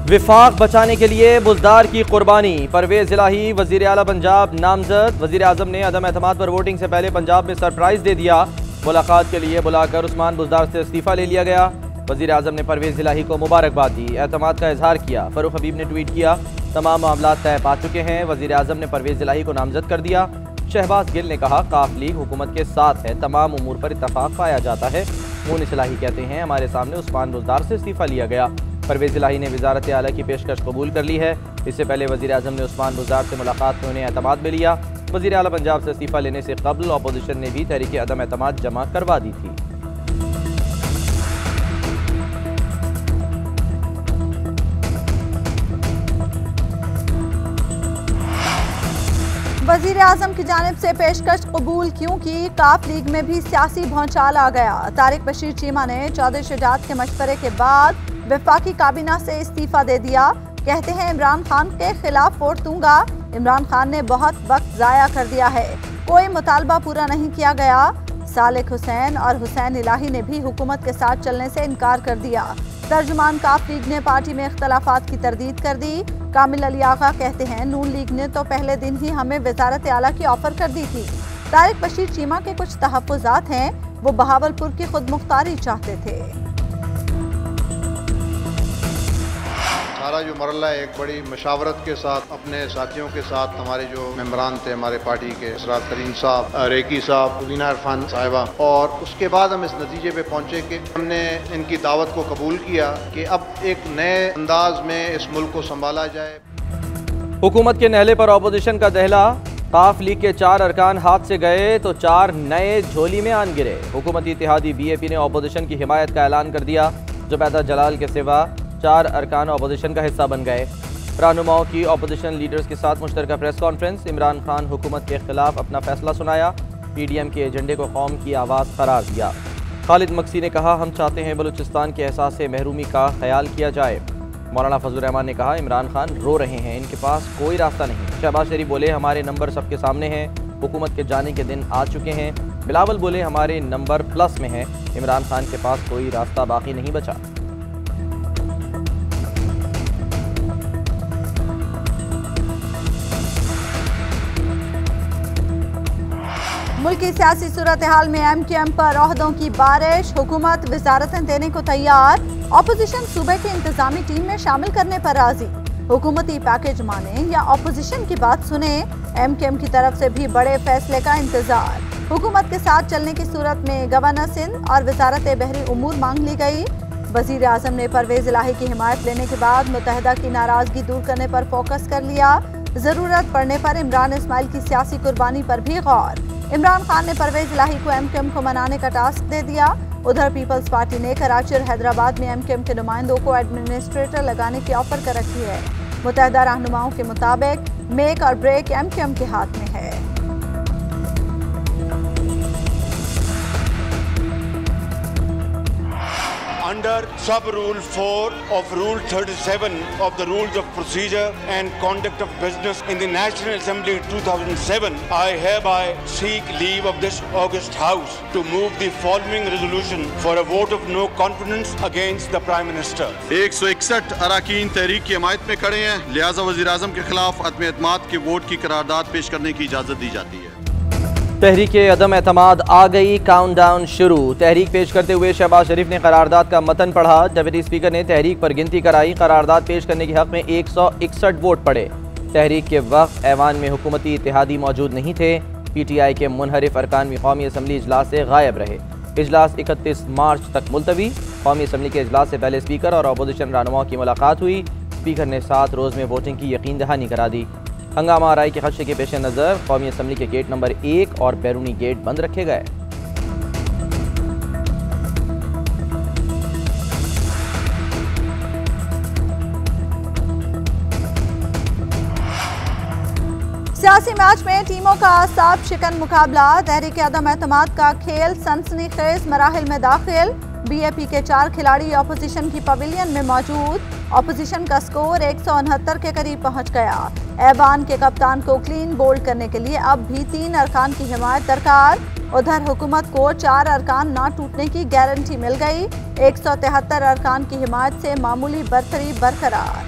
विफाक बचाने के लिए बुज़दार की कुर्बानी। परवेज इलाही वज़ीर आला पंजाब नामजद। वज़ीर आज़म ने अदम एतमाद पर वोटिंग से पहले पंजाब में सरप्राइज दे दिया। मुलाकात के लिए बुलाकर उस्मान बुज़दार से इस्तीफ़ा ले लिया गया। वज़ीर आज़म ने परवेज इलाही को मुबारकबाद दी, एतमाद का इजहार किया। फ़रूख हबीब ने ट्वीट किया, तमाम मामला तय पा चुके हैं। वज़ीर आज़म ने परवेज इलाही को नामजद कर दिया। शहबाज गिल ने कहा, काफ लीग हुकूमत के साथ है, तमाम उमूर पर इत्तफाक पाया जाता है। मुनीस इलाही कहते हैं, हमारे सामने उस्मान बुज़दार से इस्तीफ़ा लिया गया। परवेज इलाही ने वज़ारत आला की पेशकश कबूल कर ली है। इससे पहले वज़ीर आज़म ने उस्मान बुज़दार से मुलाकात में उन्हें एतमाद में लिया। वज़ीर आला पंजाब से इस्तीफ़ा लेने से कबल अपोजिशन ने भी तहरीक अदम एतमाद जमा करवा दी थी। वज़ीर आज़म की जानिब से पेशकश कबूल क्यों की? काफ लीग में भी सियासी भौचाल आ गया। तारिक बशीर चीमा ने चौधरी शुजात के मशवरे के बाद वफाकी काबीना से इस्तीफा दे दिया। कहते हैं, इमरान खान के खिलाफ वोट दूंगा। इमरान खान ने बहुत वक्त ज़ाया कर दिया है, कोई मुतालबा पूरा नहीं किया गया। सालिक हुसैन और हुसैन इलाही ने भी हुकूमत के साथ चलने से इनकार कर दिया। तर्जुमान काफ लीग ने पार्टी में इख्तलाफात की तरदीद कर दी। कामिल अली आगा कहते हैं, नून लीग ने तो पहले दिन ही हमें वज़ारत आला की ऑफर कर दी थी। तारिक बशीर चीमा के कुछ तहफ़्फ़ुज़ात हैं, वो बहावलपुर की खुद मुख्तारी चाहते थे। सारा जो मरला है, एक बड़ी मशावरत के साथ अपने साथियों के साथ, हमारे जो मेंबरान थे हमारे पार्टी के, इसरार करीम साहब, रेकी साहब, उबीना इरफान साहिबा, और उसके बाद हम इस नतीजे पे पहुंचे कि हमने इनकी दावत को कबूल किया कि अब एक नए अंदाज में इस मुल्क को संभाला जाए। हुकूमत के नहले पर अपोजिशन का दहला। काफ लीग के 4 अरकान हाथ से गए तो 4 नए झोली में आन गिरे। हुकूमती इत्तेहादी BAP ने अपोजिशन की हिमायत का ऐलान कर दिया। जुबैदा जलाल के सिवा 4 अरकान अपोजिशन का हिस्सा बन गए। रहनुमाओं की अपोजिशन लीडर्स के साथ मुश्तरका प्रेस कॉन्फ्रेंस। इमरान खान हुकूमत के खिलाफ अपना फैसला सुनाया। PDM के एजेंडे को कौम की आवाज़ करार दिया। खालिद मक्सी ने कहा, हम चाहते हैं बलूचिस्तान के एहसास महरूमी का ख्याल किया जाए। मौलाना फजल रहमान ने कहा, इमरान खान रो रहे हैं, इनके पास कोई रास्ता नहीं। शहबाज शरीफ बोले, हमारे नंबर सबके सामने हैं, हुकूमत के जाने के दिन आ चुके हैं। बिलावल बोले, हमारे नंबर प्लस में हैं, इमरान खान के पास कोई रास्ता बाकी नहीं बचा। मुल्क की सियासी सूरत हाल में MQM पर ओहदों की बारिश। हुकूमत वजारतें देने को तैयार। अपोजिशन सूबे की इंतजामी टीम में शामिल करने पर राजी। हुकूमती पैकेज माने या अपोजिशन की बात सुने, MQM की तरफ से भी बड़े फैसले का इंतजार। हुकूमत के साथ चलने की सूरत में गवर्नर सिंध और वजारत बहरी उमूर मांग ली गई। वजीर आजम ने परवेज इलाही की हिमायत लेने के बाद मुत्तहिदा की नाराजगी दूर करने पर फोकस कर लिया। जरूरत पड़ने पर इमरान इस्माइल की सियासी कुर्बानी पर भी गौर। इमरान खान ने परवेज इलाही को MQM को मनाने का टास्क दे दिया। उधर पीपल्स पार्टी ने कराची और हैदराबाद में MQM के नुमाइंदों को एडमिनिस्ट्रेटर लगाने की ऑफर कर रखी है। मुत्तहिदा रहनुमाओं के मुताबिक मेक और ब्रेक MQM के हाथ में है। Under sub-rule 4 of Rule 37 of the Rules of Procedure and Conduct of Business in the National Assembly 2007, I hereby seek leave of this august House to move the following resolution for a vote of no confidence against the Prime Minister. 161 अरकान तहरीक की हिमायत में खड़े हैं, लिहाजा वज़ीर आज़म के खिलाफ अदम एतमाद के वोट की करारदाद पेश करने की इजाज़त दी जाती है। तहरीक अदम एतमाद आ गई, काउंटडाउन शुरू। तहरीक पेश करते हुए शहबाज शरीफ ने करारदाद का मतन पढ़ा। डिप्टी स्पीकर ने तहरीक पर गिनती कराई। करारदाद पेश करने के हक में 161 वोट पड़े। तहरीक के वक्त ऐवान में हुकूमती इत्तेहादी मौजूद नहीं थे। PTI के मुनहरिफ अरकान भी कौमी असम्बली इजलास से गायब रहे। इजलास 31 मार्च तक मुलतवी। कौमी असम्बली के इजलास से पहले स्पीकर और अपोजिशन रहनुमाओं की मुलाकात हुई। स्पीकर ने 7 रोज़ में वोटिंग की यकीन दहानी करा दी। हंगामा आराई के खदशे के पेश नज़र कौमी असम्बली के गेट नंबर 1 और बैरूनी गेट बंद रखे गए। सियासी मैच में टीमों का आसाब शिकन मुकाबला। तहरीक अदम एतमाद का खेल सनसनीखेज मराहिल में दाखिल। BAP के 4 खिलाड़ी अपोजिशन की पवेलियन में मौजूद। अपोजिशन का स्कोर 169 के करीब पहुंच गया। ऐवान के कप्तान को क्लीन बोल्ड करने के लिए अब भी 3 अरकान की हिमायत दरकार। उधर हुकूमत को 4 अरकान ना टूटने की गारंटी मिल गई। 173 अरकान की हिमायत से मामूली बरतरी बरकरार।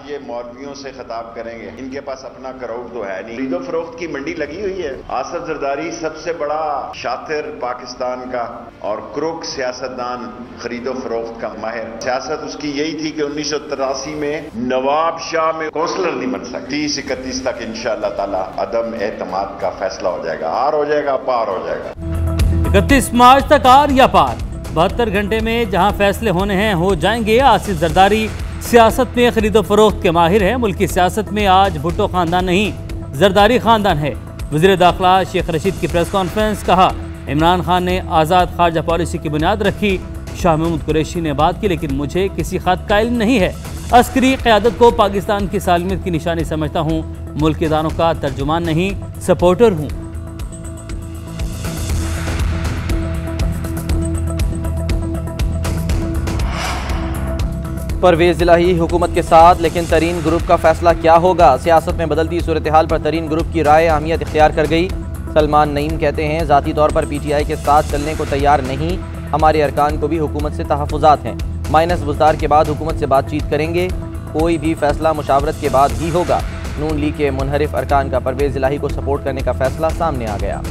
ये मौलवियों से खिताब करेंगे, इनके पास अपना क्राउड तो है नहीं। खरीदो फरोख्त की मंडी लगी हुई है। आसिफ जरदारी सबसे बड़ा शातिर पाकिस्तान का और क्रूक सियासतदान, खरीदो फरोख्त का माहिर। सियासत उसकी यही थी कि 1983 में नवाब शाह में कौंसलर नहीं बन सकती। 30-31 तक इंशाअल्लाह ताला अदम एतमाद का फैसला हो जाएगा, हार हो जाएगा, पार हो जाएगा। 31 मार्च तक आर या पार, 72 घंटे में जहां फैसले होने हैं हो जाएंगे। आसिफ जरदारी सियासत में खरीदो फरोख्त के माहिर हैं। मुल्क की सियासत में आज भुट्टो खानदान नहीं, जरदारी खानदान है। वज़ीर दाखिला शेख रशीद की प्रेस कॉन्फ्रेंस, कहा इमरान खान ने आज़ाद खारजा पॉलिसी की बुनियाद रखी। शाह महमूद कुरैशी ने बात की, लेकिन मुझे किसी खत का इल्म नहीं है। अस्करी क़यादत को पाकिस्तान की सालमियत की निशानी समझता हूँ, मुल्क के इदारों का तर्जुमान नहीं, सपोर्टर हूँ। परवेज इलाही हुकूमत के साथ, लेकिन तरीन ग्रुप का फैसला क्या होगा? सियासत में बदलती सूरत हाल पर तरीन ग्रुप की राय अहमियत इख्तियार कर गई। सलमान नईम कहते हैं, ज़ाती तौर पर PTI के साथ चलने को तैयार नहीं, हमारे अरकान को भी हुकूमत से तहफ़्फ़ुज़ात हैं। माइनस बुज़दार के बाद हुकूमत से बातचीत करेंगे, कोई भी फैसला मुशावरत के बाद ही होगा। नून लीग के मुनहरिफ अरकान का परवेज इलाही को सपोर्ट करने का फैसला सामने आ गया।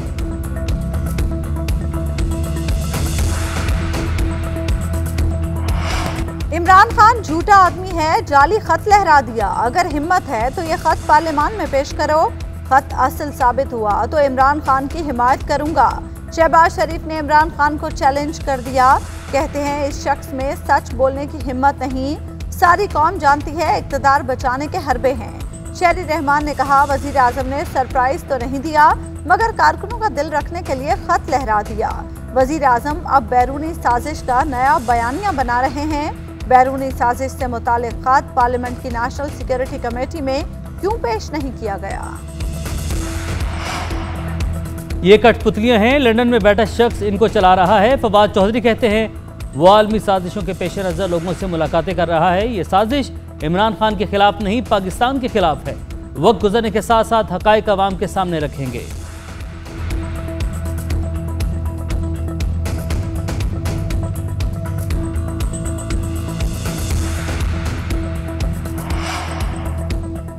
इमरान खान झूठा आदमी है, जाली खत लहरा दिया। अगर हिम्मत है तो ये खत पार्लियामान में पेश करो। खत असल साबित हुआ तो इमरान खान की हिमायत करूंगा। शहबाज शरीफ ने इमरान खान को चैलेंज कर दिया। कहते हैं इस शख्स में सच बोलने की हिम्मत नहीं, सारी कौम जानती है इक़्तिदार बचाने के हरबे हैं। शहरी रहमान ने कहा, वज़ीर आज़म ने सरप्राइज तो नहीं दिया, मगर कारकुनों का दिल रखने के लिए खत लहरा दिया। वज़ीर आज़म अब बैरूनी साजिश का नया बयानिया बना रहे हैं। बैरूनी साजिश से मुतालिक खत पार्लियामेंट की नेशनल सिक्योरिटी कमेटी में क्यों पेश नहीं किया गया? ये कठपुतलियां हैं, लंदन में बैठा शख्स इनको चला रहा है। फवाद चौधरी कहते हैं वो आलमी साजिशों के पेश नज़र लोगों से मुलाकातें कर रहा है। ये साजिश इमरान खान के खिलाफ नहीं, पाकिस्तान के खिलाफ है। वक्त गुजरने के साथ साथ हकायक अवाम के सामने रखेंगे।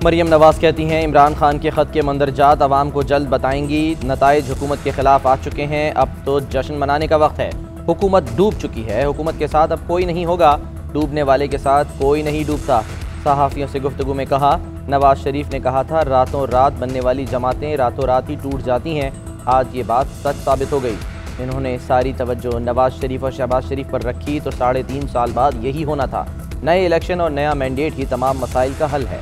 मरियम नवाज कहती हैं, इमरान खान के ख़त के मंदरजात अवाम को जल्द बताएंगी। नताइज हुकूमत के खिलाफ आ चुके हैं, अब तो जश्न मनाने का वक्त है। हुकूमत डूब चुकी है, हुकूमत के साथ अब कोई नहीं होगा, डूबने वाले के साथ कोई नहीं डूबता। सहाफ़ियों से गुफ्तगू में कहा, नवाज शरीफ ने कहा था रातों रात बनने वाली जमातें रातों रात ही टूट जाती हैं। आज ये बात सच साबित हो गई। इन्होंने सारी तवज्जो नवाज शरीफ और शहबाज शरीफ पर रखी तो 3.5 साल बाद यही होना था। नए इलेक्शन और नया मैंडेट ही तमाम मसाइल का हल है।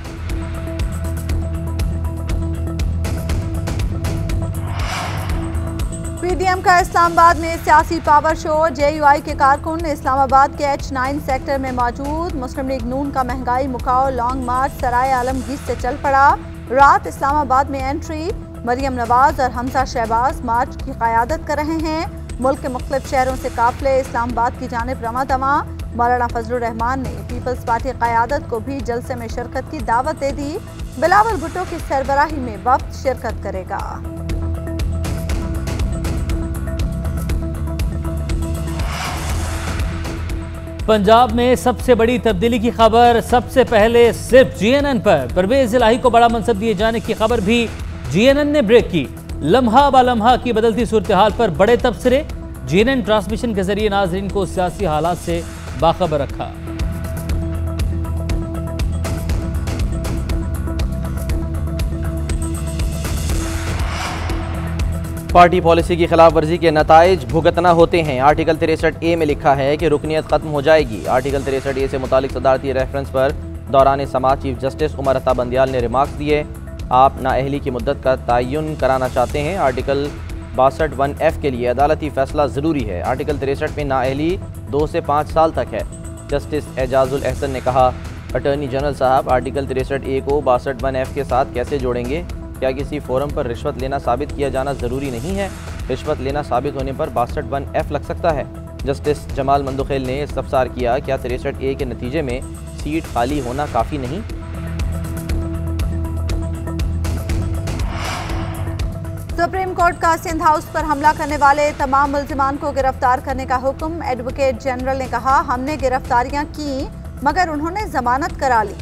PDM का इस्लामाबाद में सियासी पावर शो। JUI के कारकुन इस्लामाबाद के H9 सेक्टर में मौजूद। मुस्लिम लीग नून का महंगाई मुकाओ लॉन्ग मार्च सराय आलमगीर से चल पड़ा। रात इस्लामाबाद में एंट्री। मरियम नवाज और हमजा शहबाज मार्च की क़यादत कर रहे हैं। मुल्क के मुख्तलिफ शहरों से काफिले इस्लामाबाद की जानिब रवां दवां। मौलाना फजलुर रहमान ने पीपल्स पार्टी क़यादत को भी जलसे में शिरकत की दावत दे दी। बिलावल भुट्टो की सरबराही में वफ्द शिरकत करेगा। पंजाब में सबसे बड़ी तब्दीली की खबर सबसे पहले सिर्फ GNN पर। परवेज इलाही को बड़ा मनसब दिए जाने की खबर भी GNN ने ब्रेक की। लम्हा बा लम्हा की बदलती सूरत हाल पर बड़े तबसरे। GNN ट्रांसमिशन के जरिए नाजरीन को सियासी हालात से बाखबर रखा। पार्टी पॉलिसी की खिलाफ वर्जी के नताइज भुगतना होते हैं। आर्टिकल 63A में लिखा है कि रुकनियत खत्म हो जाएगी। आर्टिकल 63A से मुतालिक सदारती रेफरेंस पर दौरान समाज चीफ जस्टिस उमर अता बंदियाल ने रिमार्क्स दिए। आप नाअहली की मुद्दत का तयन कराना चाहते हैं। आर्टिकल 62(1)F के लिए अदालती फैसला ज़रूरी है। आर्टिकल 63 में नाअहली 2 से 5 साल तक है। जस्टिस एजाजुल एहसन ने कहा, अटॉर्नी जनरल साहब आर्टिकल 63A को 62(1)F के साथ कैसे जोड़ेंगे? क्या किसी फोरम पर रिश्वत लेना साबित किया जाना ज़रूरी नहीं है? रिश्वत लेना साबित होने पर 62(1)F लग सकता है। जस्टिस जमाल मंदुखेल ने इस्तफसार किया, क्या 63A के नतीजे में सीट खाली होना काफ़ी नहीं? सुप्रीम कोर्ट का सिंध हाउस पर हमला करने वाले तमाम मुल्जिमान को गिरफ्तार करने का हुक्म। एडवोकेट जनरल ने कहा, हमने गिरफ्तारियां की मगर उन्होंने जमानत करा ली।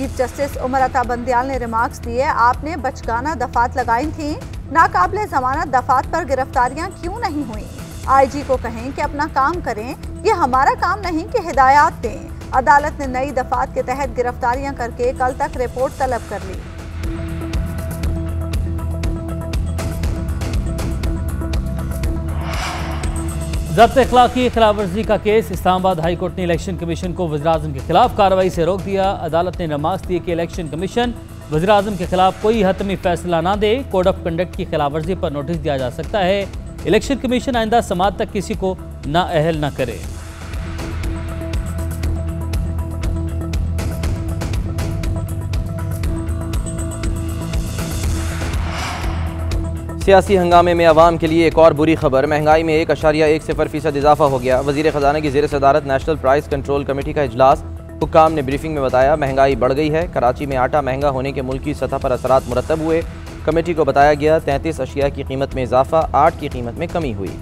चीफ जस्टिस उमर अता बंदियाल ने रिमार्क्स दिए, आपने बचकाना दफात लगाई थी, नाकाबिले जमानत दफात पर गिरफ्तारियां क्यों नहीं हुई? IG को कहें कि अपना काम करें, ये हमारा काम नहीं कि हिदायत दें। अदालत ने नई दफात के तहत गिरफ्तारियां करके कल तक रिपोर्ट तलब कर ली। ज़ब्त अखलाकी खिलाफ वर्जी का केस, इस्लामाबाद हाई कोर्ट ने इलेक्शन कमीशन को वज़ीर-ए-आज़म के खिलाफ कार्रवाई से रोक दिया। अदालत ने रिमार्क्स दिए कि इलेक्शन कमीशन वज़ीर-ए-आज़म के खिलाफ कोई हतमी फैसला ना दे, कोड ऑफ कंडक्ट की खिलाफ वर्जी पर नोटिस दिया जा सकता है। इलेक्शन कमीशन आइंदा समाअत तक किसी को नाअहल न करे। सियासी हंगामे में अवाम के लिए एक और बुरी खबर, महंगाई में 1.10% इजाफा हो गया। वजीर खजाना की ज़ेर सदारत नेशनल प्राइस कंट्रोल कमेटी का इजलास, हुक्काम ने ब्रीफिंग में बताया महंगाई बढ़ गई है। कराची में आटा महंगा होने के मुल्की सतह पर असरात मुरतब हुए। कमेटी को बताया गया 33 अशिया की कीमत में इजाफा, 8 की कीमत में कमी हुई।